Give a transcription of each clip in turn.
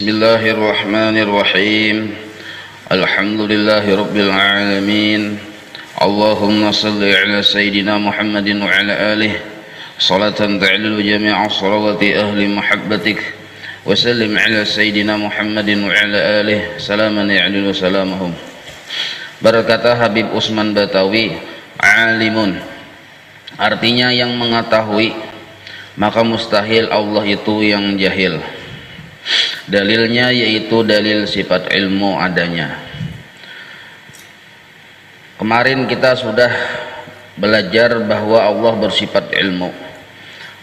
Bismillahirrahmanirrahim. Alhamdulillahi rabbil alamin. Allahumma salli ala sayyidina Muhammadin wa ala alihi salatan ta'lilu jami'a salawati ahli muhabbatik wa sallim ala sayyidina Muhammadin wa ala alihi salaman ya'lilu salamahum. Berkata Habib Usman Batawi, alimun artinya yang mengetahui, maka mustahil Allah itu yang jahil. Dalilnya yaitu dalil sifat ilmu adanya. Kemarin kita sudah belajar bahwa Allah bersifat ilmu.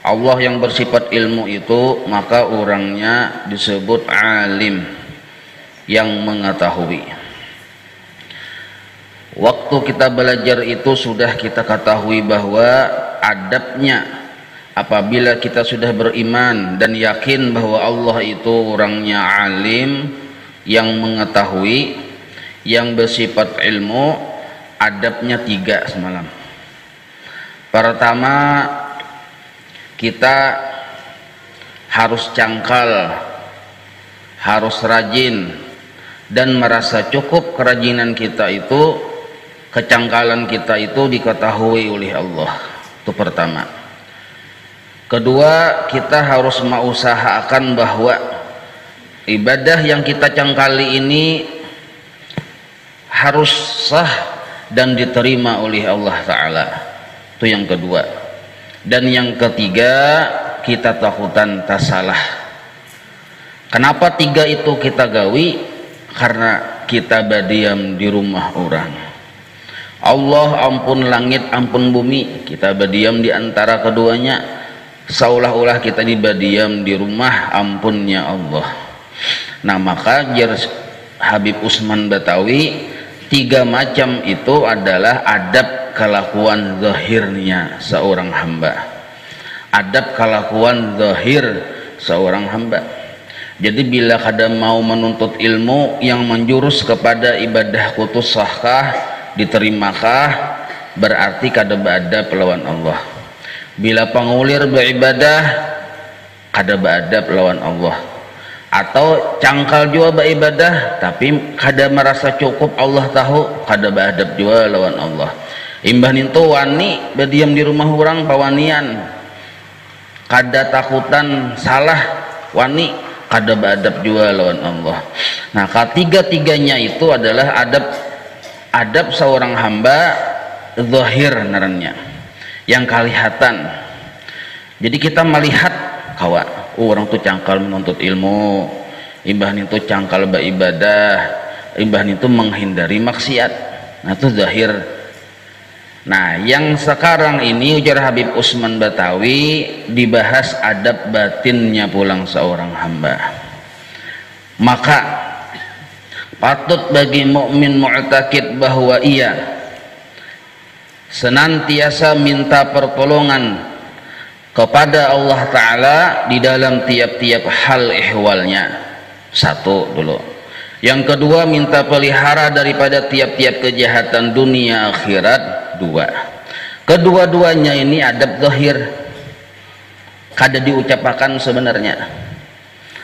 Allah yang bersifat ilmu itu maka orangnya disebut alim, yang mengetahui. Waktu kita belajar itu sudah kita ketahui bahwa adabnya apabila kita sudah beriman dan yakin bahwa Allah itu orangnya alim, yang mengetahui, yang bersifat ilmu, adabnya 3 semalam. Pertama, kita harus cangkal, harus rajin, dan merasa cukup kerajinan kita itu, kecangkalan kita itu diketahui oleh Allah. Itu pertama. Kedua, kita harus mengusahakan bahwa ibadah yang kita cangkali ini harus sah dan diterima oleh Allah Ta'ala. Itu yang kedua. Dan yang ketiga, kita takutan tak salah. Kenapa 3 itu kita gawi? Karena kita berdiam di rumah orang. Allah ampun langit ampun bumi, kita berdiam di antara keduanya, seolah-olah kita diam di rumah ampunnya Allah. Nah, maka Habib Usman Batawi, 3 macam itu adalah adab kelakuan zahirnya seorang hamba. Adab kelakuan zahir seorang hamba. Jadi bila kada mau menuntut ilmu yang menjurus kepada ibadah kutus sahkah, diterimakah, berarti kada beradab lawan Allah. Bila pengulir beribadah, kada beradab lawan Allah. Atau cangkal juga beribadah tapi kada merasa cukup Allah tahu, kada beradab juga lawan Allah. Imbah itu wani berdiam di rumah orang pawanian, kada takutan salah, wani kada beradab juga lawan Allah. Nah, ketiga-tiganya itu adalah adab seorang hamba zahir narannya, yang kelihatan. Jadi kita melihat kawa, orang tuh cangkal menuntut ilmu, imbah itu cangkal beribadah, imbah itu menghindari maksiat. Nah, itu zahir. Nah, yang sekarang ini ujar Habib Usman Batawi dibahas adab batinnya pulang seorang hamba. Maka patut bagi mukmin mu'takid bahwa ia senantiasa minta pertolongan kepada Allah Ta'ala di dalam tiap-tiap hal ihwalnya. 1 dulu. Yang kedua, minta pelihara daripada tiap-tiap kejahatan dunia akhirat. 2. Kedua-duanya ini adab zahir, kada diucapkan sebenarnya.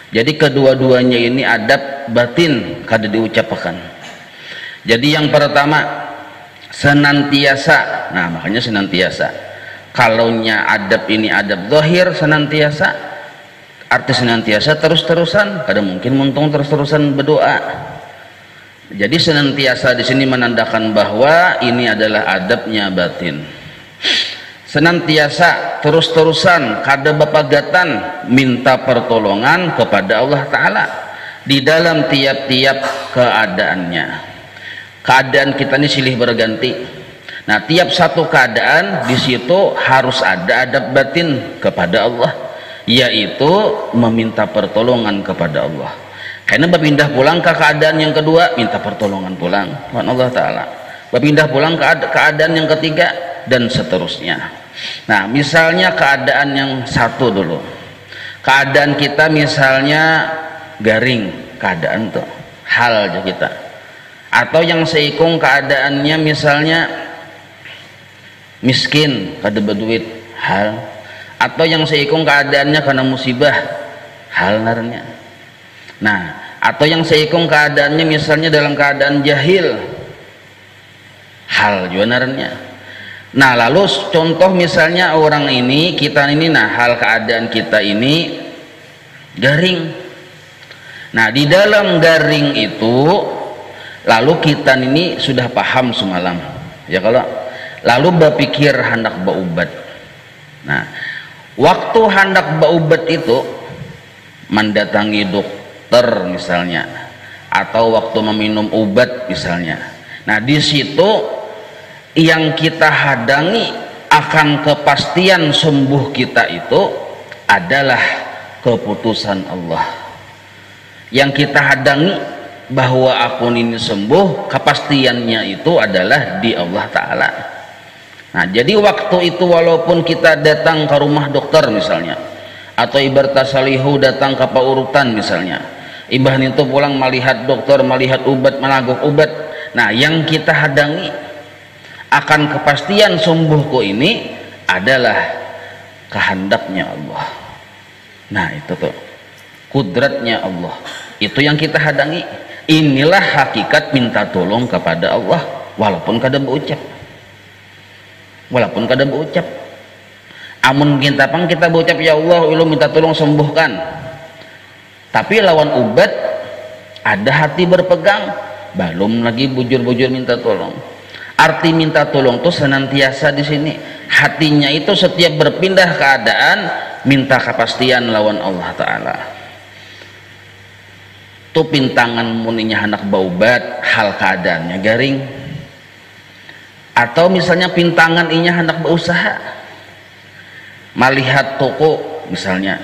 Jadi kedua-duanya ini adab batin, kada diucapkan. Jadi yang pertama, senantiasa. Nah, makanya senantiasa. Kalaunya adab ini adab zahir, senantiasa, arti senantiasa terus-terusan, kada mungkin muntung terus-terusan berdoa. Jadi senantiasa di sini menandakan bahwa ini adalah adabnya batin. Senantiasa terus-terusan kada bepagatan minta pertolongan kepada Allah Ta'ala di dalam tiap-tiap keadaannya. Keadaan kita ini silih berganti. Nah, tiap satu keadaan di situ harus ada adab batin kepada Allah, yaitu meminta pertolongan kepada Allah. Karena berpindah pulang ke keadaan yang kedua, minta pertolongan pulang kepada Allah Ta'ala. Berpindah pulang ke keadaan yang ketiga, dan seterusnya. Nah, misalnya keadaan yang satu dulu. Keadaan kita misalnya garing, keadaan tuh hal aja kita. Atau yang seikung keadaannya misalnya miskin, kada berduit, hal. Atau yang seikung keadaannya karena musibah, hal narnya. Nah, atau yang seikung keadaannya misalnya dalam keadaan jahil hal jualannya. Nah, lalu contoh misalnya orang ini, kita ini, nah hal keadaan kita ini garing. Nah, di dalam garing itu lalu kita ini sudah paham semalam ya, kalau lalu berpikir hendak baubat. Nah, waktu hendak baubat itu mendatangi dokter misalnya, atau waktu meminum obat misalnya. Nah, di situ yang kita hadangi akan kepastian sembuh kita itu adalah keputusan Allah. Yang kita hadangi bahwa akun ini sembuh, kepastiannya itu adalah di Allah Ta'ala. Nah, jadi waktu itu walaupun kita datang ke rumah dokter misalnya, atau ibarat salihu datang ke paurutan misalnya, ibah itu pulang melihat dokter, melihat obat, menaguk obat. Nah, yang kita hadangi akan kepastian sembuhku ini adalah kehendaknya Allah. Nah, itu tuh kudratnya Allah, itu yang kita hadangi. Inilah hakikat minta tolong kepada Allah walaupun kadang berucap, walaupun kadang berucap. Amun kita pang kita berucap ya Allah ilu minta tolong sembuhkan, tapi lawan obat ada hati berpegang, belum lagi bujur-bujur minta tolong. Arti minta tolong tuh senantiasa di sini, hatinya itu setiap berpindah keadaan minta kepastian lawan Allah Ta'ala. Tuh pintangan muninya hendak baubat hal keadaannya garing, atau misalnya pintangan inya hendak berusaha melihat toko misalnya,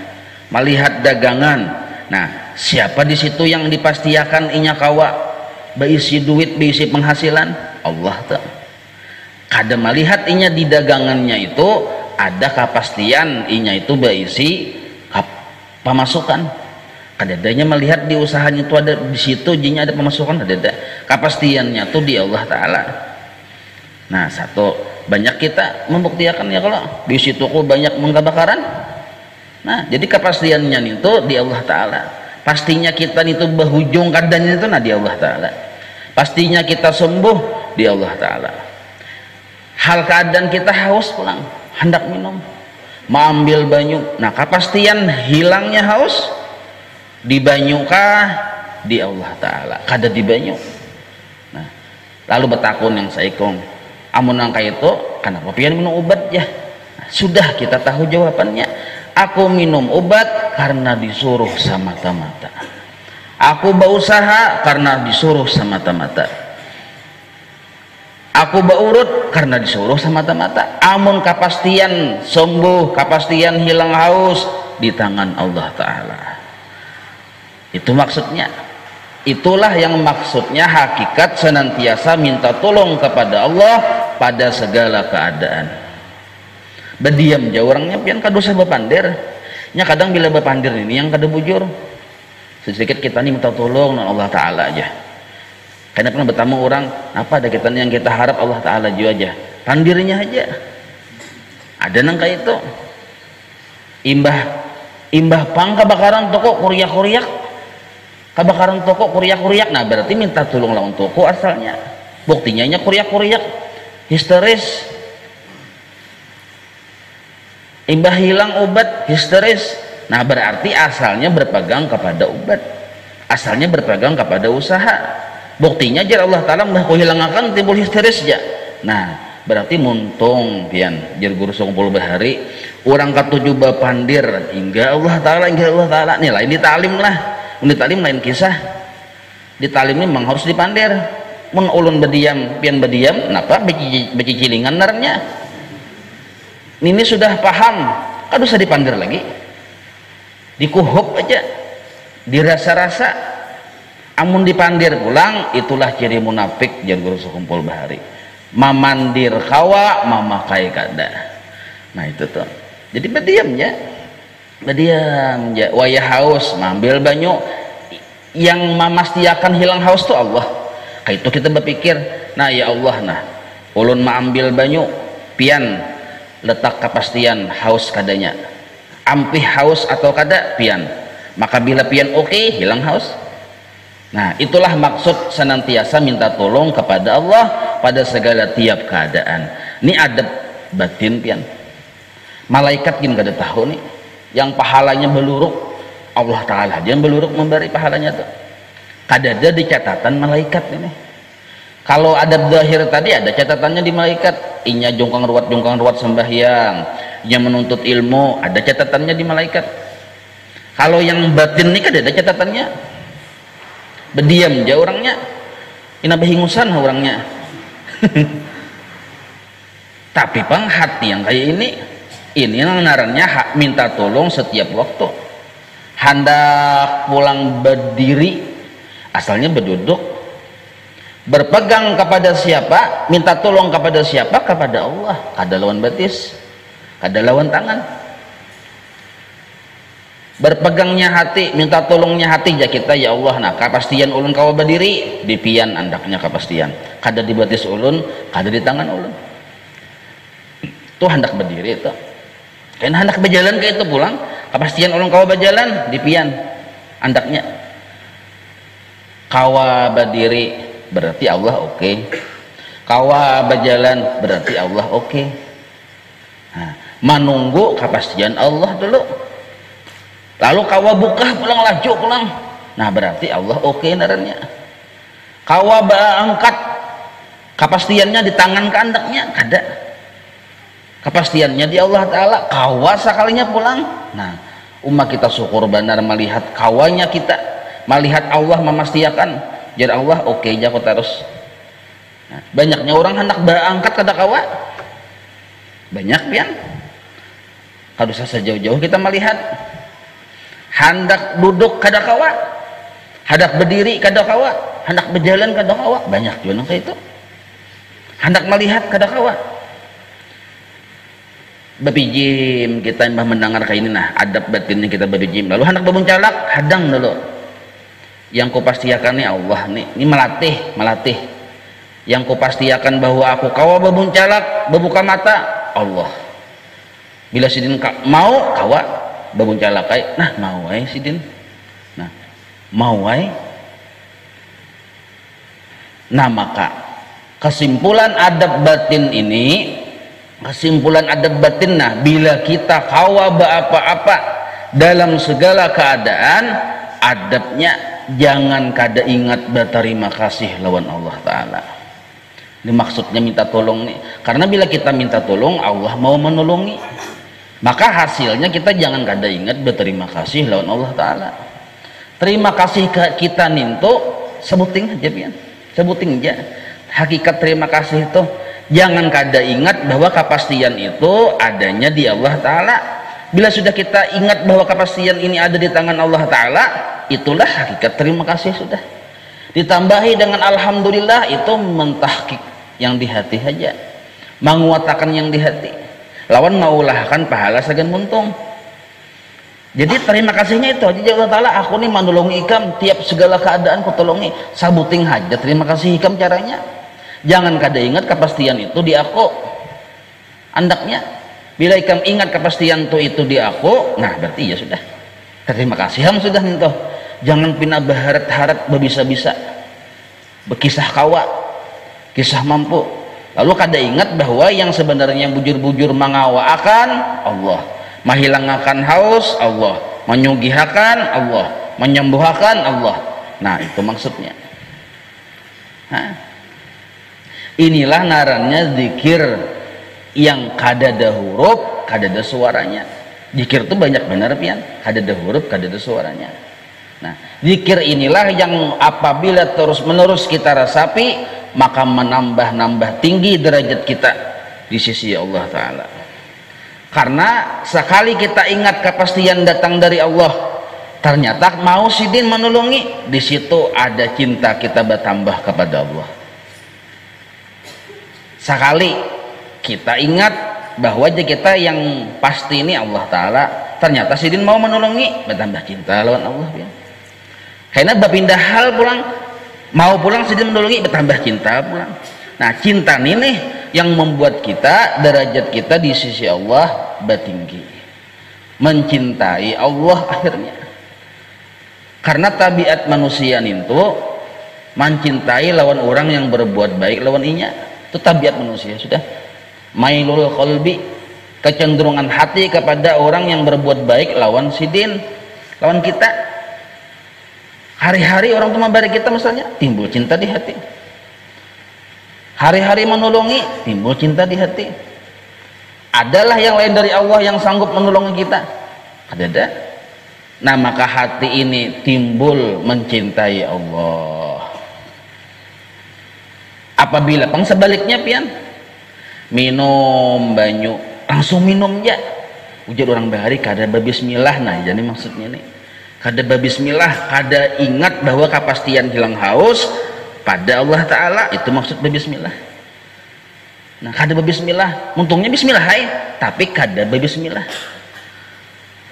melihat dagangan. Nah, siapa di situ yang dipastikan inya kawa beisi duit, beisi penghasilan? Allah tuh. Kada melihat inya di dagangannya itu ada kepastian inya itu beisi pemasukan. Kadadanya melihat di usahanya itu ada di situ jinya ada pemasukan, ada kepastiannya tuh di Allah Ta'ala. Nah, satu, banyak kita membuktikan ya kalau di situ kok banyak mengkebakaran. Nah, jadi kepastiannya itu di Allah Ta'ala. Pastinya kita itu berhujung keadaannya itu nah di Allah Ta'ala. Pastinya kita sembuh di Allah Ta'ala. Hal keadaan kita haus pulang, hendak minum, mau ambil banyu. Nah, kepastian hilangnya haus di banyu kah di Allah Ta'ala, kada di banyu. Nah, lalu betakun yang saikong, amun angka itu kenapa pian minum obat ya? Nah, sudah kita tahu jawabannya. Aku minum obat karena disuruh semata-mata. Aku berusaha karena disuruh semata-mata. Aku beurut karena disuruh semata-mata. Amun kepastian sembuh, kepastian hilang haus di tangan Allah Ta'ala. Itu maksudnya. Itulah yang maksudnya hakikat senantiasa minta tolong kepada Allah pada segala keadaan. Berdiam jauh orangnya pian kadosa bepandir. Nya kadang bila bepandir ini yang kada bujur. Sedikit kita nih minta tolong dengan Allah Ta'ala aja. Karena pernah bertemu orang, apa ada kita yang kita harap Allah Ta'ala juga aja. Pandirnya aja. Ada nang kayak itu. Imbah pang kebakaran toko kuriak-kuriak. Kebakaran toko kuriak-kuriak, nah berarti minta tolong lawan toko asalnya. Buktinya nya kuriak-kuriak, histeris. Imbah hilang obat, histeris. Nah berarti asalnya berpegang kepada obat, asalnya berpegang kepada usaha. Buktinya jar Allah Ta'ala mbah hilangakan timbul histeris ya. Nah berarti muntung pian jar guru songpul bahari orang ketujuh bapandir hingga Allah Ta'ala, hingga Allah Ta'ala nih lain ditalim lah. Ditalim lain kisah. Ditalim ini memang harus dipandir. Mun ulun berdiam, pian berdiam, kenapa becicilingan narnya? Ini sudah paham, kan usah dipandir lagi. Dikuhup aja, dirasa-rasa. Amun dipandir pulang, itulah ciri munafik jar guru sekumpul bahari. Mamandir kawa, mamakai kada. Nah itu tuh. Jadi berdiam ya. Berdiam ya, wayah haus mambil banyu, yang memastikan hilang haus tuh Allah. Kayak itu kita berpikir, nah ya Allah, nah ulun ambil banyu pian letak kepastian haus kadanya, ampih haus atau kada pian maka bila pian oke, hilang haus. Nah, itulah maksud senantiasa minta tolong kepada Allah pada segala tiap keadaan. Ini adab batin pian. Malaikat gin kada tahu nih, yang pahalanya beluruk, Allah Ta'ala aja yang beluruk memberi pahalanya tuh. Kada ada di catatan malaikat ini. Kalau adab zahir tadi ada catatannya di malaikat. Inya jongkang ruwat sembahyang, inya menuntut ilmu, ada catatannya di malaikat. Kalau yang batin ini kada ada catatannya. Berdiam aja orangnya, ina behingusan orangnya. Tapi pang hati yang kayak ini ngarannya hak minta tolong setiap waktu. Hendak pulang berdiri, asalnya berduduk, berpegang kepada siapa, minta tolong kepada siapa, kepada Allah. Kada lawan batis, kada lawan tangan. Berpegangnya hati, minta tolongnya hati ya kita, ya Allah. Nah, kepastian ulun kawa berdiri di pian andaknya kepastian, kada di batis ulun, kada di tangan ulun. Itu hendak berdiri itu, kan hendak berjalan ke itu pulang, kepastian ulun kawa berjalan di pian andaknya. Kawa berdiri berarti Allah oke. Kawa berjalan berarti Allah oke. Nah, menunggu kepastian Allah dulu. Lalu kawa buka pulang, laju pulang, nah berarti Allah oke narannya. Kawa angkat, kepastiannya di tangan keandaknya kada, kepastiannya di Allah Ta'ala. Kawa sekalinya pulang, nah umat kita syukur benar melihat kawanya kita, melihat Allah memastikan jadi Allah oke aja kok terus. Nah, banyaknya orang hendak berangkat kada kawa, banyak pian. Kada usah sejauh-jauh kita melihat. Hendak duduk kada kawa, hendak berdiri kada kawa, hendak berjalan kada kawa, banyak juga kayak itu. Hendak melihat kada kawa. Babijim kita mbah mendengar kayak ini, nah adab batinnya kita babijim. Lalu hendak bebuncalak, hadang dulu. Yang kupastiakan nih Allah nih, ini melatih. Yang kupastiakan bahwa aku kawa bebuncalak, berbuka mata Allah. Bila sidin mau kawa babuncalakai, nah mau ay sidin, nah mau ay. Nah maka kesimpulan adab batin ini, kesimpulan adab batin, nah bila kita kawa apa-apa dalam segala keadaan, adabnya jangan kada ingat berterima kasih lawan Allah Ta'ala. Ini maksudnya minta tolong nih, karena bila kita minta tolong Allah mau menolongi, maka hasilnya kita jangan kada ingat berterima kasih lawan Allah Ta'ala. Terima kasih ke kita ninto sebuting aja pian, sebuting aja. Hakikat terima kasih itu jangan kada ingat bahwa kepastian itu adanya di Allah Ta'ala. Bila sudah kita ingat bahwa kepastian ini ada di tangan Allah Ta'ala, itulah hakikat terima kasih sudah. Ditambahi dengan alhamdulillah, itu mentahkik yang di hati saja, menguatakan yang di hati. Lawan maulahkan pahala sagan muntung. Jadi terima kasihnya itu aja Allah Ta'ala, aku nih menolongi ikam tiap segala keadaan ku tolongi, sabuting hajat terima kasih ikam caranya. Jangan kada ingat kepastian itu di aku andaknya. Bila ikam ingat kepastian itu di aku, nah berarti ya sudah terima kasih ham sudah nintoh. Jangan pina berharap-harap berbisa-bisa, berkisah kawa, kisah mampu. Lalu kada ingat bahwa yang sebenarnya bujur-bujur mengawa akan Allah, menghilangkan haus Allah, menyugihakan Allah, menyembuhkan Allah. Nah itu maksudnya. Nah, inilah narannya zikir yang kada ada huruf, kada ada suaranya. Zikir itu banyak benar pian, kada ada huruf, kada ada suaranya. Nah zikir inilah yang apabila terus menerus kita rasapi, maka menambah tinggi derajat kita di sisi Allah Ta'ala. Karena sekali kita ingat kepastian datang dari Allah, ternyata mau sidin menolongi, di situ ada cinta kita bertambah kepada Allah. Sekali kita ingat bahwa kita yang pasti ini Allah Ta'ala, ternyata sidin mau menolongi, bertambah cinta lawan Allah ya. Karena berpindah hal pulang, mau pulang sidin menolongi, bertambah cinta pulang. Nah cinta ini yang membuat kita derajat kita di sisi Allah bertinggi, mencintai Allah akhirnya. Karena tabiat manusia itu mencintai lawan orang yang berbuat baik lawan inya. Itu tabiat manusia sudah. Mailul qalbi, kecenderungan hati kepada orang yang berbuat baik lawan sidin, lawan kita. Hari-hari orang itu memberi kita misalnya, timbul cinta di hati. Hari-hari menolongi, timbul cinta di hati. Adalah yang lain dari Allah yang sanggup menolongi kita? Ada. Nah, maka hati ini timbul mencintai Allah. Apabila pang sebaliknya pian, minum banyu langsung minum ya, ujar orang bahari kada babismillah. Nah jadi maksudnya nih, kada babismillah, kada ingat bahwa kepastian hilang haus pada Allah Ta'ala, itu maksud babismillah. Nah kada babismillah, untungnya bismillah hai, tapi kada babismillah,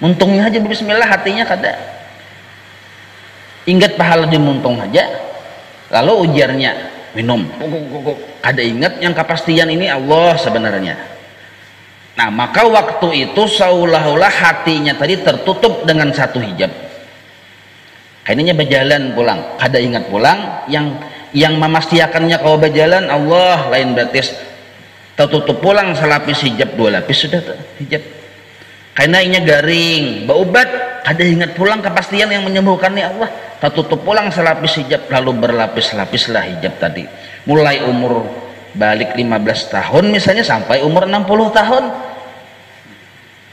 untungnya aja babismillah, hatinya kada ingat pahala di muntung aja, lalu ujarnya minum, kada ingat yang kepastian ini Allah sebenarnya. Nah maka waktu itu seolah-olah hatinya tadi tertutup dengan satu hijab. Kayaknya berjalan pulang, kada ingat pulang, yang memastiakannya kau berjalan Allah, lain batis tertutup pulang selapis hijab, dua lapis sudah hijab. Karena inya garing, baubat, kada ingat pulang kepastian yang menyembuhkannya Allah, tertutup pulang selapis hijab, lalu berlapis-lapislah hijab tadi. Mulai umur balik 15 tahun misalnya sampai umur 60 tahun.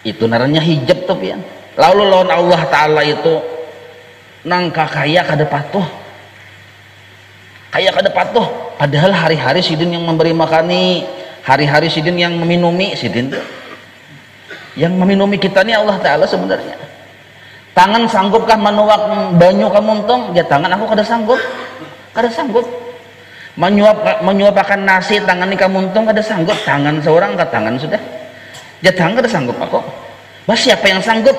Itu naranya hijab tuh pian. Lalu lawan Allah Ta'ala itu nangka kaya kada patuh. Kaya kada patuh. Padahal hari-hari sidin yang memberi makani, hari-hari sidin yang meminumi sidin tuh. Yang meminumi kita ini Allah Ta'ala sebenarnya. Tangan sanggupkah menuak banyu kamuntung? Ya tangan aku kada sanggup. Kada sanggup. Menyuapkan nasi tangan ini kamuntung kada sanggup. Tangan seorang ke tangan sudah. Ya tangan kada sanggup aku. Mas siapa yang sanggup?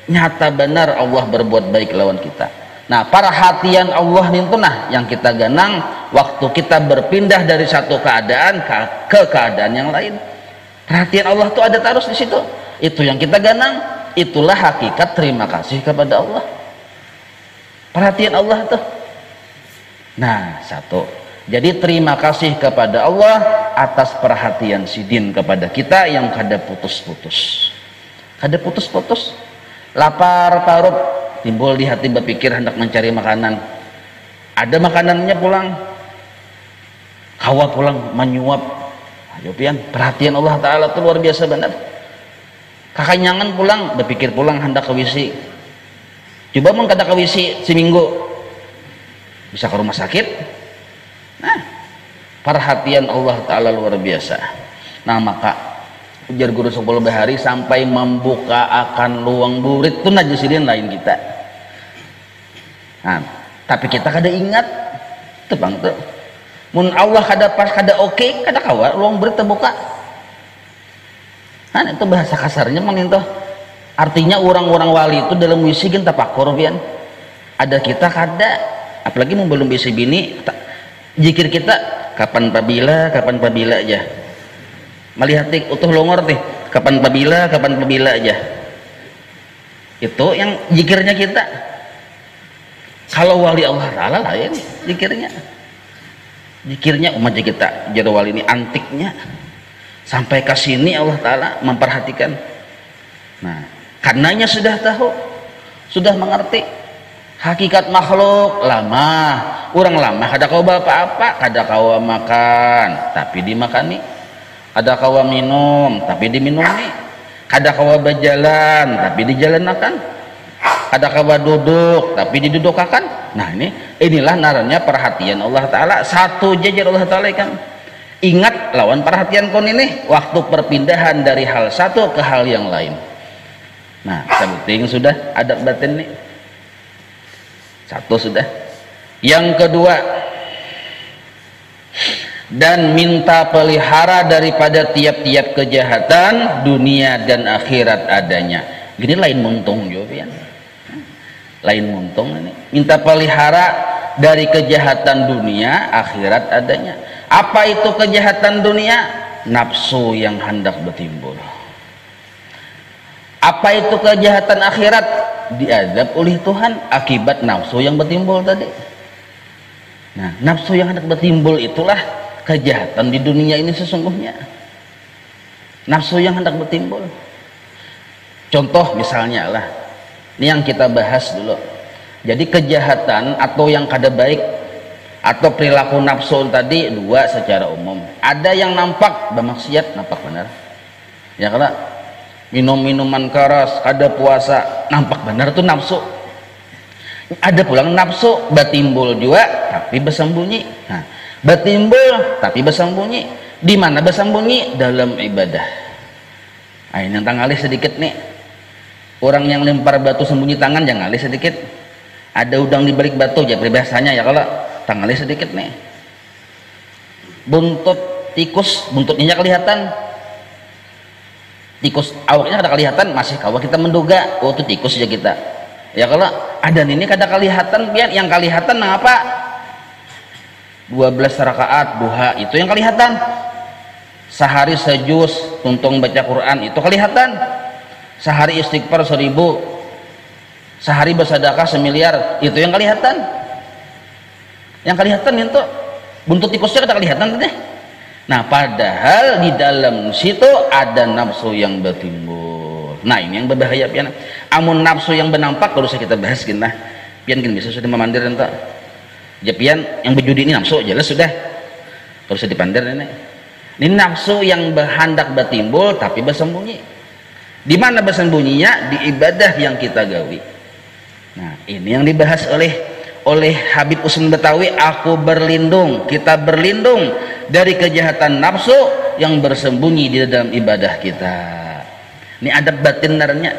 Nyata benar Allah berbuat baik lawan kita. Nah perhatian Allah itu nah yang kita ganang waktu kita berpindah dari satu keadaan ke keadaan yang lain. Perhatian Allah tuh ada terus di situ. Itu yang kita ganang. Itulah hakikat terima kasih kepada Allah. Perhatian Allah tuh. Nah satu. Jadi terima kasih kepada Allah atas perhatian sidin kepada kita yang kada putus-putus. Kada putus-putus. Lapar parut timbul di hati berpikir hendak mencari makanan. Ada makanannya pulang. Kawa pulang menyuap. Ayo pian, perhatian Allah Ta'ala itu luar biasa benar. Kakanyangan pulang, berpikir pulang hendak ke WC. Coba mong kada ke WC seminggu, bisa ke rumah sakit. Nah, perhatian Allah Ta'ala luar biasa. Nah maka ujar guru 10 bahari sampai membuka akan luang burit itu najisidin lain kita. Nah, tapi kita kada ingat tuh bang tuh. Mun Allah kada pas kada oke kada kawa luang burit terbuka. Nah itu bahasa kasarnya mengintoh. Artinya orang-orang wali itu dalam wisi kan tapakur pian. Ada kita kada, apalagi mau belum bisa bini, jikir kita kapan pabila aja. Melihat utuh longor teh, kapan pabila aja. Itu yang jikirnya kita. Kalau wali Allah Ta'ala lain jikirnya. Jikirnya umat kita jadi wali ini antiknya. Sampai ke sini Allah Ta'ala memperhatikan. Nah, karenanya sudah tahu, sudah mengerti hakikat makhluk lama. Orang lama kada kau apa-apa, kada kau makan tapi dimakani, kada kau minum tapi diminumi, kada kau berjalan tapi dijalanakan, kada kau duduk tapi didudukakan. Nah inilah naranya perhatian Allah Ta'ala. Satu jajar Allah Ta'ala kan. Ingat lawan perhatian kon ini waktu perpindahan dari hal satu ke hal yang lain. Nah sebuting sudah adab batin nih. Satu sudah. Yang kedua, dan minta pelihara daripada tiap-tiap kejahatan dunia dan akhirat adanya. Gini lain muntung juga ya. Lain muntung ini. Minta pelihara dari kejahatan dunia akhirat adanya. Apa itu kejahatan dunia? Nafsu yang hendak bertimbul. Apa itu kejahatan akhirat? diadab oleh Tuhan akibat nafsu yang bertimbul tadi. Nah, nafsu yang hendak bertimbul itulah kejahatan di dunia ini sesungguhnya. Nafsu yang hendak bertimbul. Contoh misalnya lah, ini yang kita bahas dulu. Jadi kejahatan atau yang kada baik atau perilaku nafsu tadi dua secara umum. Ada yang nampak bermaksiat, nampak benar. Ya kalau minum minuman keras, kada puasa, nampak benar tuh nafsu. Ada pulang nafsu bertimbul juga tapi bersembunyi. Nah, bertimbul tapi bersembunyi. Di mana bersembunyi? Dalam ibadah. Nah, ini yang tangalih sedikit nih. Orang yang lempar batu sembunyi tangan jangan ngalih sedikit. Ada udang di balik batu, jadi biasanya ya kalau tangalih sedikit nih. Buntut tikus, buntutnya kelihatan. Tikus awalnya kada kelihatan, masih kawah kita menduga oh itu tikus aja kita. Ya kalau ada ini kada kelihatan, biar yang kelihatan apa? 12 rakaat duha itu yang kelihatan. Sehari sejus tuntung baca Quran itu kelihatan. Sehari istighfar 1000, sehari bersedekah 1.000.000 itu yang kelihatan. Yang kelihatan itu buntut tikusnya kada kelihatan teh. Nah, padahal di dalam situ ada nafsu yang bertimbul. Nah, ini yang berbahaya pian. Amun nafsu yang bernampak kalau kita bahas gini, pian gini bisa sudah memandir entah. Ya pian yang berjudi ini nafsu jelas sudah. Kalau sudah dipandir ini. Ini nafsu yang berhendak bertimbul tapi bersembunyi. Di mana bersembunyinya? Di ibadah yang kita gawi. Nah, ini yang dibahas oleh Habib Usman Betawi. Aku berlindung, kita berlindung dari kejahatan nafsu yang bersembunyi di dalam ibadah kita. Ini adab batin narnya.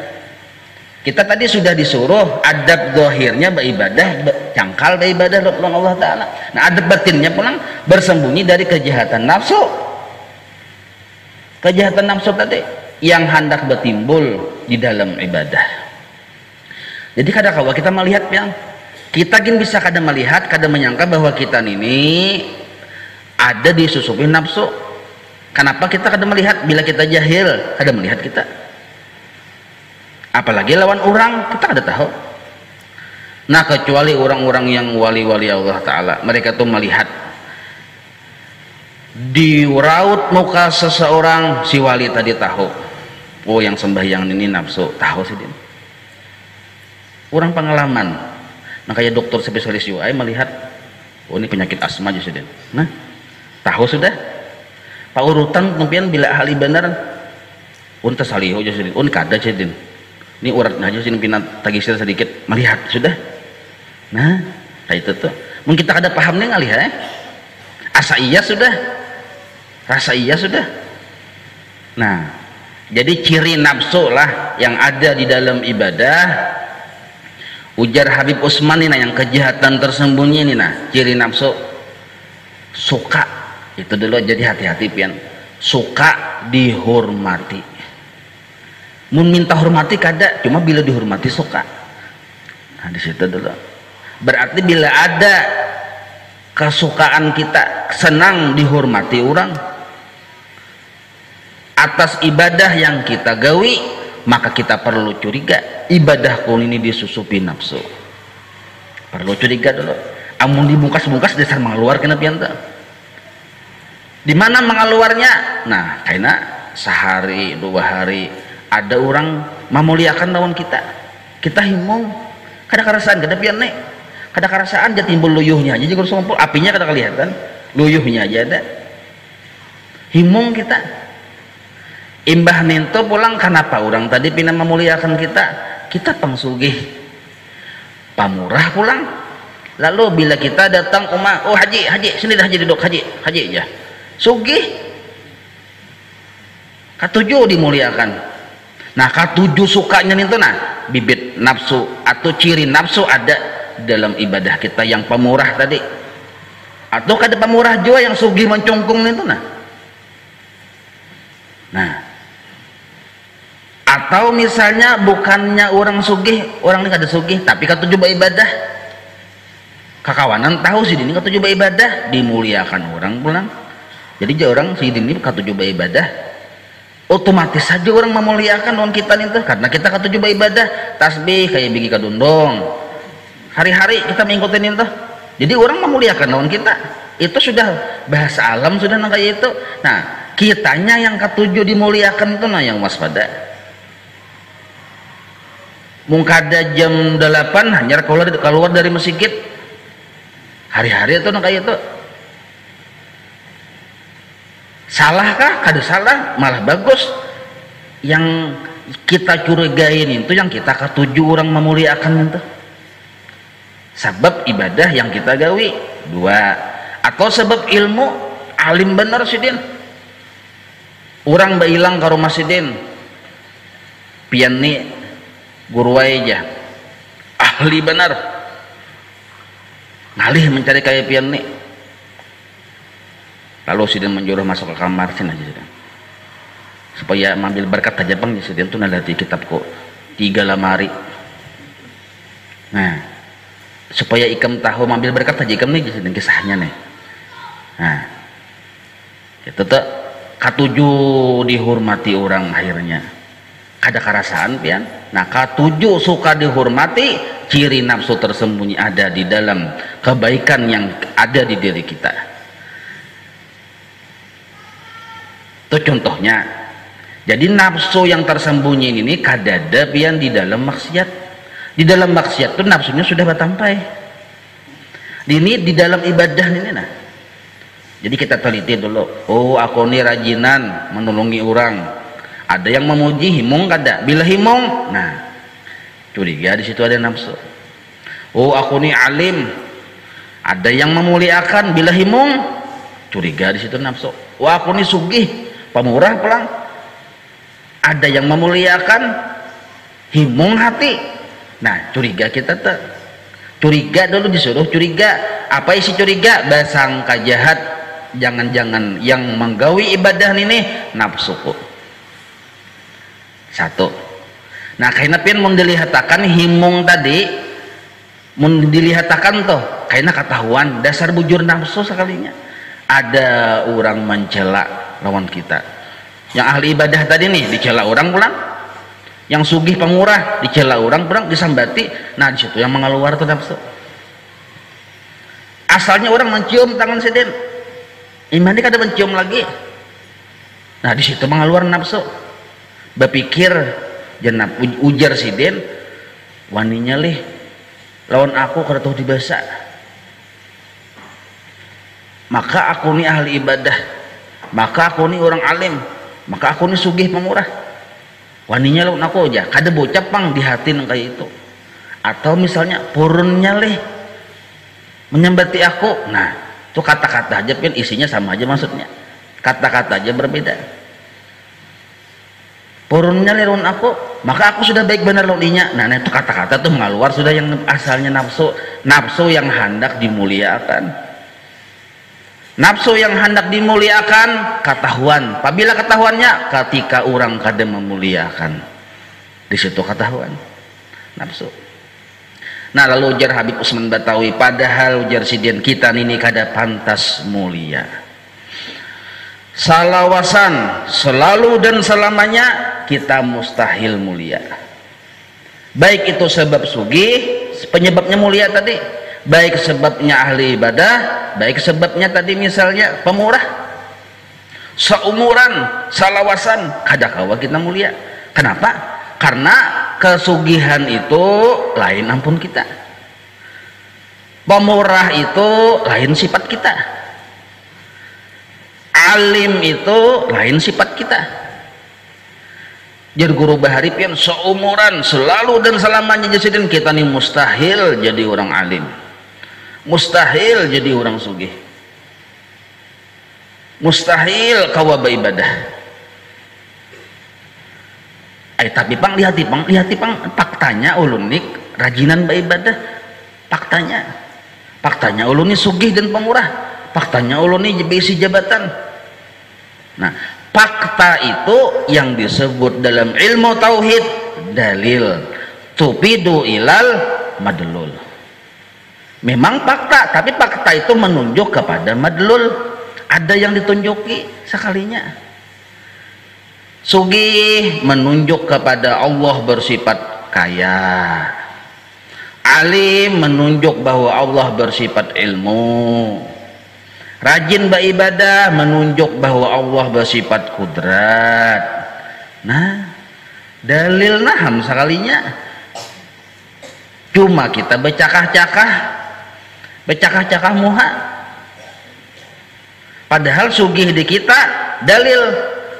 Kita tadi sudah disuruh adab zahirnya beribadah, cangkal beribadah lawan Allah Ta'ala. Nah, adab batinnya pulang bersembunyi dari kejahatan nafsu. Kejahatan nafsu tadi yang hendak bertimbul di dalam ibadah. Jadi kadang-kadang kita melihat yang kita bisa kadang melihat, kadang menyangka bahwa kita ini ada disusupi nafsu. Kenapa kita kadang melihat bila kita jahil, kadang melihat kita. Apalagi lawan orang kita kada tahu. Nah, kecuali orang-orang yang wali-wali Allah Ta'ala, mereka tuh melihat di raut muka seseorang, si wali tadi tahu oh yang sembahyang ini nafsu, tahu sih dia. Orang pengalaman. Nah, kayak dokter spesialis UI melihat oh ini penyakit asma aja sih dia. Nah, tahu sudah pak urutan kemudian bila ahli benar unta saliho aja sih un kada sih dia. Ini uratnya aja sih pinat tagisir sedikit melihat sudah. Nah, kayak itu tuh mungkin kita kada paham nih ngalih asa iya sudah, rasa iya sudah. Nah, jadi ciri nafsu lah yang ada di dalam ibadah. Ujar Habib Usman ini yang kejahatan tersembunyi ini ciri nafsu suka itu dulu. Jadi hati-hati pian, suka dihormati. Mun minta hormati kada, cuma bila dihormati suka. Nah, di situ dulu. Berarti bila ada kesukaan kita senang dihormati orang atas ibadah yang kita gawi, maka kita perlu curiga ibadahku ini disusupi nafsu. Perlu curiga dulu. Amun dibungkas-bungkas dasar mengeluarkan pianta. Di mana mengeluarnya? Nah, karena sehari 2 hari ada orang memuliakan lawan kita, kita himung, kada kerasaan, kada pian nek, kada kerasaan aja timbul luyuhnya aja, jadi kalau apinya kada kelihatan, luyuhnya aja ada, himung kita. Imbah nento pulang kenapa orang tadi pina memuliakan kita pangsugih, pamurah pulang. Lalu bila kita datang umah, oh haji sini dah haji duduk haji aja, sugih, katujuh dimuliakan. Nah, katujuh sukanya itu bibit nafsu atau ciri nafsu ada dalam ibadah kita yang pemurah tadi. Atau kada pemurah juga yang sugih mencongkung itu Nah, atau misalnya bukannya orang sugih, orang ini kada sugih tapi katujuh ibadah. Kakawanan tahu sih ini katujuh ibadah dimuliakan orang pulang. Jadi orang sih ini katujuh ibadah. otomatis saja orang memuliakan lawan kita nih tuh, karena kita katuju ibadah tasbih kayak bigi kadundong hari-hari kita mengikutin itu, jadi orang memuliakan lawan kita, itu sudah bahasa alam sudah kayak itu. Nah kitanya yang ketujuh dimuliakan itu nah yang waspada. Mungkada jam 8 hanya keluar dari masjid hari-hari itu kayak itu, salahkah? Kada salah, malah bagus. Yang kita curigain itu yang kita ketujuh orang memuliakan itu sebab ibadah yang kita gawi dua, atau sebab ilmu alim bener sidin. Orang bailang ke rumah sidin pian ni guru aja ahli bener ngalih mencari kayak pian ni. Lalu sidin menjuruh masuk ke kamar sini aja sidin, supaya mengambil berkat aja bang. Sidin tuh nalati kitab kok 3 lemari. Nah supaya ikam tahu mengambil berkat aja ikam nih sidin kisahnya nih. Nah itu tuh katujuh dihormati orang akhirnya ada kerasaan pian. Nah katujuh suka dihormati, ciri nafsu tersembunyi ada di dalam kebaikan yang ada di diri kita. Itu contohnya. Jadi nafsu yang tersembunyi ini kadada pian di dalam maksiat. Di dalam maksiat itu nafsunya sudah batampai. Ini di dalam ibadah ini nah. Jadi kita teliti dulu. Oh aku ini rajinan menolongi orang. Ada yang memuji himung kada. Bila himung, nah curiga di situ ada nafsu. Oh aku ini alim. Ada yang memuliakan. Bila himung, curiga di situ nafsu. Wah aku ini sugih, pemurah pelang. Ada yang memuliakan, himung hati. Nah curiga kita tuh. Curiga dulu disuruh curiga. Apa isi curiga? Basangka jahat. Jangan-jangan yang menggawi ibadah ini nafsuku. Satu. Nah karena pian mau dilihatakan himung tadi, mau dilihatakan tuh karena ketahuan dasar bujur nafsu sekalinya. Ada orang mencela lawan kita. Yang ahli ibadah tadi nih dicela orang pulang. Yang sugih pemurah dicela orang pulang, disambati. Nah di situ yang mengeluar tuh nafsu. Asalnya orang mencium tangan sidin, iman dia kada mencium lagi. Nah di situ mengeluar nafsu. Berpikir jenap ujar sidin, waninya lih lawan aku kada tahu dibasa. Maka aku ni ahli ibadah, maka aku ni orang alim, maka aku ni sugih pemurah. Waninya lawan aku aja, kada bocap pang di hati nang kayak itu. Atau misalnya purunnya lih menyembati aku. Nah itu kata-kata aja pun isinya sama aja maksudnya, kata-kata aja berbeda. Purunnya lawan aku, maka aku sudah baik benar lawannya. Nah itu kata-kata tuh mengeluar sudah yang asalnya nafsu. Nafsu yang hendak dimuliakan, nafsu yang hendak dimuliakan ketahuan. Apabila ketahuannya ketika orang kada memuliakan, di situ ketahuan nafsu. Nah lalu ujar Habib Usman Batawi, padahal ujar sidin kita ini kada pantas mulia. Salawasan selalu dan selamanya kita mustahil mulia. Baik itu sebab sugih, penyebabnya mulia tadi, baik sebabnya ahli ibadah, baik sebabnya tadi misalnya pemurah. Seumuran salawasan kada kawa kita mulia. Kenapa? Karena kesugihan itu lain ampun kita, pemurah itu lain sifat kita, alim itu lain sifat kita. Jadi guru bahari pian seumuran selalu dan selamanya jasidin kita nih mustahil jadi orang alim, mustahil jadi orang sugih, mustahil kawa beribadah. Tapi pang lihati pang faktanya ulunik rajinan beribadah, faktanya uluni sugih dan pemurah, faktanya uluni bisi jabatan. Nah fakta itu yang disebut dalam ilmu tauhid dalil tupidu ilal madlul. Memang fakta, tapi fakta itu menunjuk kepada madlul, ada yang ditunjuki sekalinya. Sugih menunjuk kepada Allah bersifat kaya. Alim menunjuk bahwa Allah bersifat ilmu. Rajin beribadah menunjuk bahwa Allah bersifat kudrat. Nah, dalil naham sekalinya. Cuma kita becakah-cakah muha. Padahal sugih di kita dalil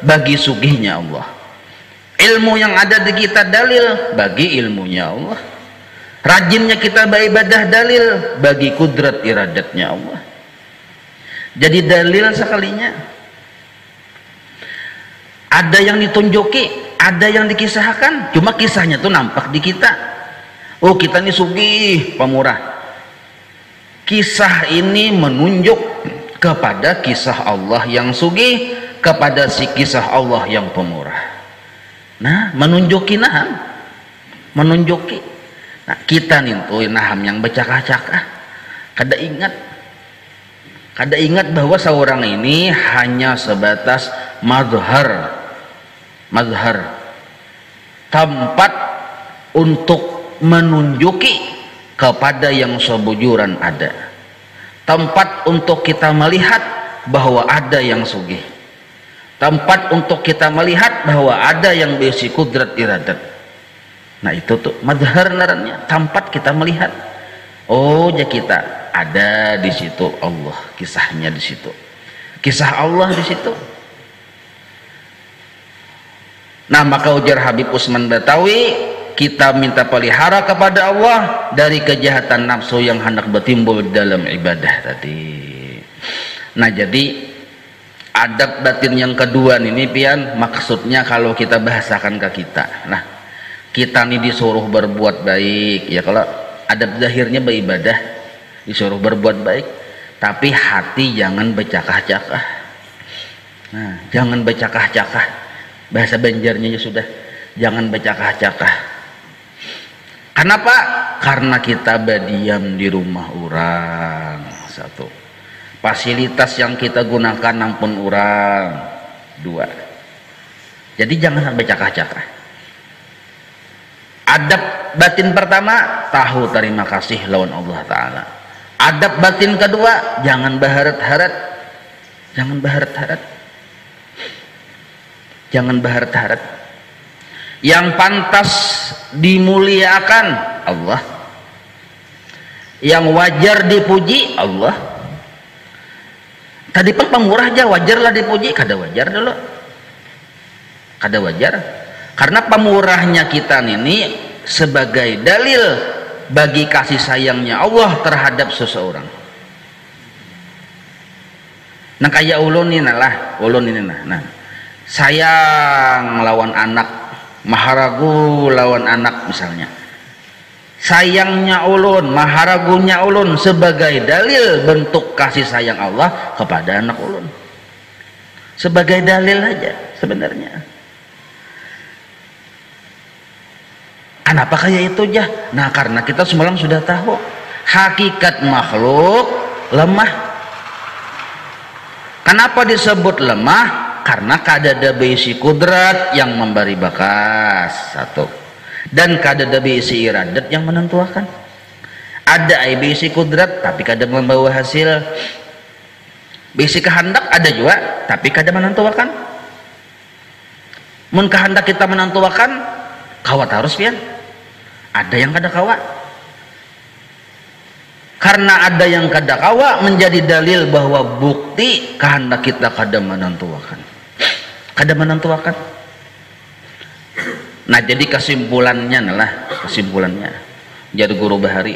bagi sugihnya Allah. Ilmu yang ada di kita dalil bagi ilmunya Allah. Rajinnya kita beribadah dalil bagi kudrat iradatnya Allah. Jadi dalil sekalinya. Ada yang ditunjuki, ada yang dikisahkan, cuma kisahnya tuh nampak di kita. Oh, kita ini sugih, pemurah. Kisah ini menunjuk kepada kisah Allah yang sugih, kepada si kisah Allah yang pemurah. Nah, menunjuki naham, menunjuki. Nah, kita nih tuh naham yang becakah-cakah. Kada ingat bahwa seorang ini hanya sebatas mazhar, tempat untuk menunjuki kepada yang sebujuran ada, tempat untuk kita melihat bahwa ada yang sugih, tempat untuk kita melihat bahwa ada yang berisi kudrat iradat. Nah, itu tuh mazhar narannya, tempat kita melihat. Oh, ya kita ada di situ Allah, kisahnya di situ, kisah Allah di situ. Nah, maka ujar Habib Usman Batawi, kita minta pelihara kepada Allah dari kejahatan nafsu yang hendak bertimbul dalam ibadah tadi. Nah, jadi adab batin yang kedua ini pian, maksudnya kalau kita bahasakan ke kita. Nah, kita nih disuruh berbuat baik ya, kalau adab zahirnya beribadah disuruh berbuat baik, tapi hati jangan becakah-cakah. Nah, jangan becakah-cakah, bahasa Banjarnya ya sudah, jangan becakah-cakah. Kenapa? Karena kita berdiam di rumah orang. Satu, fasilitas yang kita gunakan ampun orang. Dua, jadi jangan becakah-cakah. Adab batin pertama, tahu terima kasih lawan Allah Ta'ala. Adab batin kedua, jangan baharat-harat. Jangan baharat-harat. Jangan baharat-harat. Yang pantas dimuliakan Allah, yang wajar dipuji Allah. Tadi pun pemurah aja wajarlah dipuji, kada wajar dulu, kada wajar. Karena pemurahnya kita ini sebagai dalil bagi kasih sayangnya Allah terhadap seseorang. Nah, kayak ulun ini nah, sayang lawan anak, maharagu lawan anak misalnya. Sayangnya ulun, maharagunya ulun sebagai dalil bentuk kasih sayang Allah kepada anak ulun. Sebagai dalil aja sebenarnya. Kenapa kayak itu ya? Nah, karena kita semalam sudah tahu hakikat makhluk lemah. Kenapa disebut lemah? Karena kadada berisi kudrat yang memberi bakas, satu, dan kadada berisi iradat yang menentukan. Ada berisi kudrat tapi kada membawa hasil, berisi kehendak ada juga tapi kada menentukan. Mun kehendak kita menentukan, kawat harus pian. Ada yang kada kawa. Karena ada yang kada kawa menjadi dalil bahwa bukti kehendak kita kada menentukan. Kada menentukan. Nah, jadi kesimpulannya jadi guru bahari,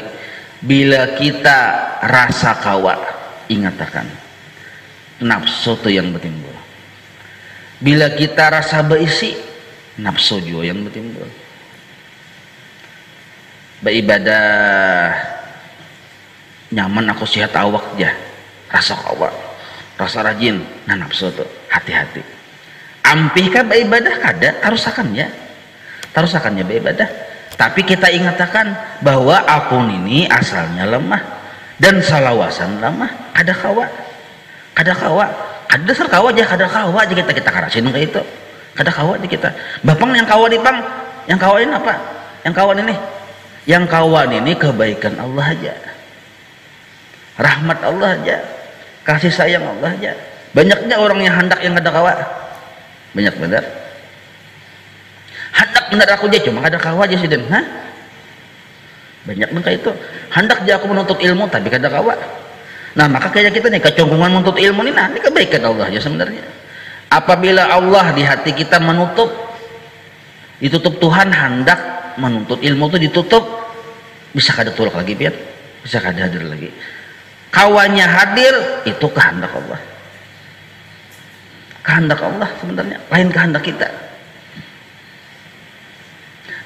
bila kita rasa kawa, ingatakan nafsu itu yang bertimbul. Bila kita rasa berisi, nafsu juga yang bertimbul. Beribadah nyaman, aku sehat awak aja, rasa kawa, rasa rajin, nah nafsu tuh hati-hati. Ampih kah beribadah? Kada, tarusakan ya beribadah. Tapi kita ingatakan bahwa aku ini asalnya lemah dan salawasan lemah, kada dasar kawa aja kita karasin kayak itu. Kada kawa di kita. Bapang yang kawa di pang, yang kawa ini apa? Yang kawan ini, yang kawan ini kebaikan Allah aja, rahmat Allah aja, kasih sayang Allah aja. Banyaknya orang yang hendak yang kada kawa, banyak benar. Hendak benar aku aja cuma kada kawa aja sih den, hah? Banyak mereka itu hendak aja aku menuntut ilmu tapi kada kawa. Nah maka kayak kita nih kecongkongan menuntut ilmu ini, nah ini kebaikan Allah aja sebenarnya. Apabila Allah di hati kita menutup, ditutup Tuhan hendak menuntut ilmu itu ditutup, bisa kada tulak lagi biar, bisa kada hadir lagi. Kawannya hadir itu kehendak Allah. Kehendak Allah sebenarnya, lain kehendak kita.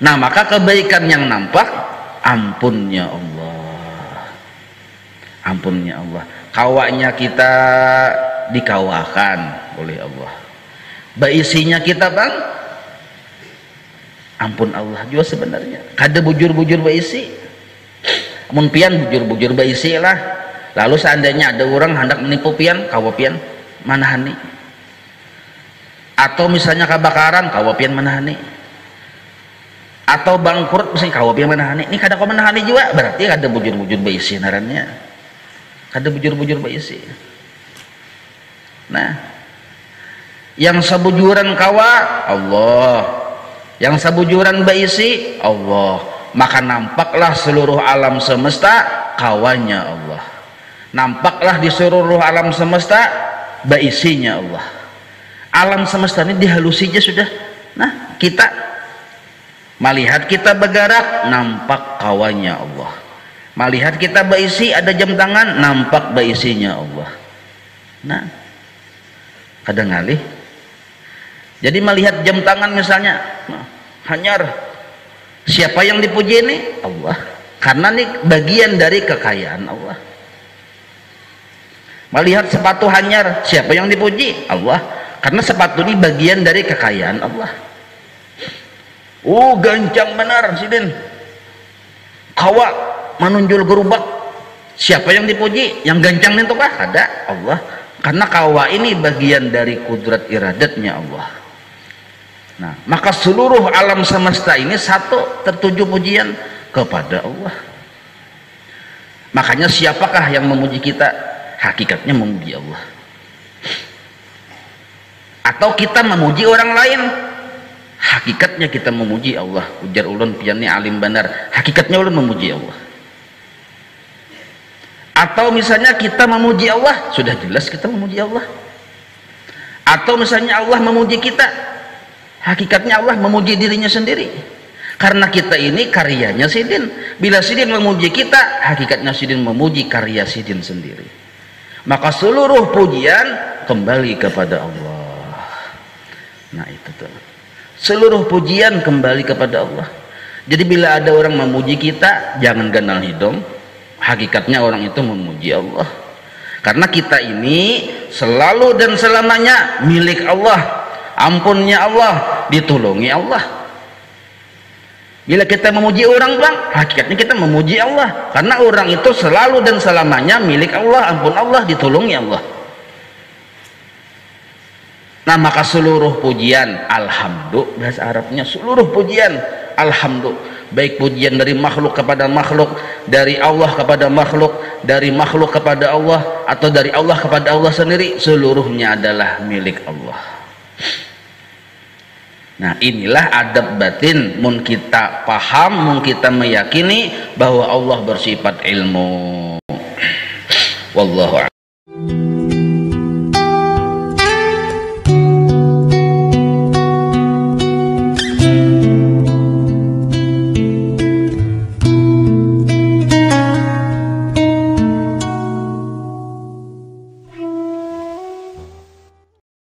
Nah maka kebaikan yang nampak ampunnya Allah, ampunnya Allah. Kawanya kita dikawakan oleh Allah, baisinya kita bang ampun Allah juga sebenarnya. Kada bujur-bujur baisi, amun pian bujur-bujur baisi lah. Lalu seandainya ada orang hendak menipu pian, kawa pian manahani. Atau misalnya kebakaran, kawa pian manahani. Atau bangkrut misalnya kawa pian manahani. Ini kada kau manahani juga, berarti kada bujur-bujur baisi narannya. Kada bujur-bujur baisi. Nah, yang sebujuran kawa Allah, yang sebujuran baisi Allah, maka nampaklah seluruh alam semesta kawannya Allah, nampaklah di seluruh alam semesta baisinya Allah. Alam semesta ini dihalusinya sudah. Nah kita melihat kita bergerak nampak kawannya Allah, melihat kita baisi ada jam tangan nampak baisinya Allah. Nah kadang ngalih. Jadi melihat jam tangan misalnya, nah, hanyar, siapa yang dipuji ini? Allah, karena ini bagian dari kekayaan Allah. Melihat sepatu hanyar, siapa yang dipuji? Allah, karena sepatu ini bagian dari kekayaan Allah. Gancang benar sidin, kawa menunjul gerubak, siapa yang dipuji? Yang gancang itu kah? Ada Allah, karena kawa ini bagian dari kudrat iradatnya Allah. Nah maka seluruh alam semesta ini satu tertuju pujian kepada Allah. Makanya siapakah yang memuji kita? Hakikatnya memuji Allah. Atau kita memuji orang lain? Hakikatnya kita memuji Allah. Ujar ulun piannya alim benar, hakikatnya ulun memuji Allah. Atau misalnya kita memuji Allah, sudah jelas kita memuji Allah. Atau misalnya Allah memuji kita, hakikatnya Allah memuji dirinya sendiri. Karena kita ini karyanya Sidin. Bila Sidin memuji kita, hakikatnya Sidin memuji karya Sidin sendiri. Maka seluruh pujian kembali kepada Allah. Nah itu tuh, seluruh pujian kembali kepada Allah. Jadi bila ada orang memuji kita, jangan ganal hidung, hakikatnya orang itu memuji Allah. Karena kita ini selalu dan selamanya milik Allah, ampunnya Allah, ditolongi Allah. Bila kita memuji orang bang, hakikatnya kita memuji Allah, karena orang itu selalu dan selamanya milik Allah, ampun Allah, ditolongi Allah. Nah maka seluruh pujian, alhamdulillah bahasa Arabnya, seluruh pujian alhamdulillah, baik pujian dari makhluk kepada makhluk, dari Allah kepada makhluk, dari makhluk kepada Allah, atau dari Allah kepada Allah sendiri, seluruhnya adalah milik Allah. Nah inilah adab batin, mun kita paham, mun kita meyakini bahwa Allah bersifat ilmu. Wallahu a'lam.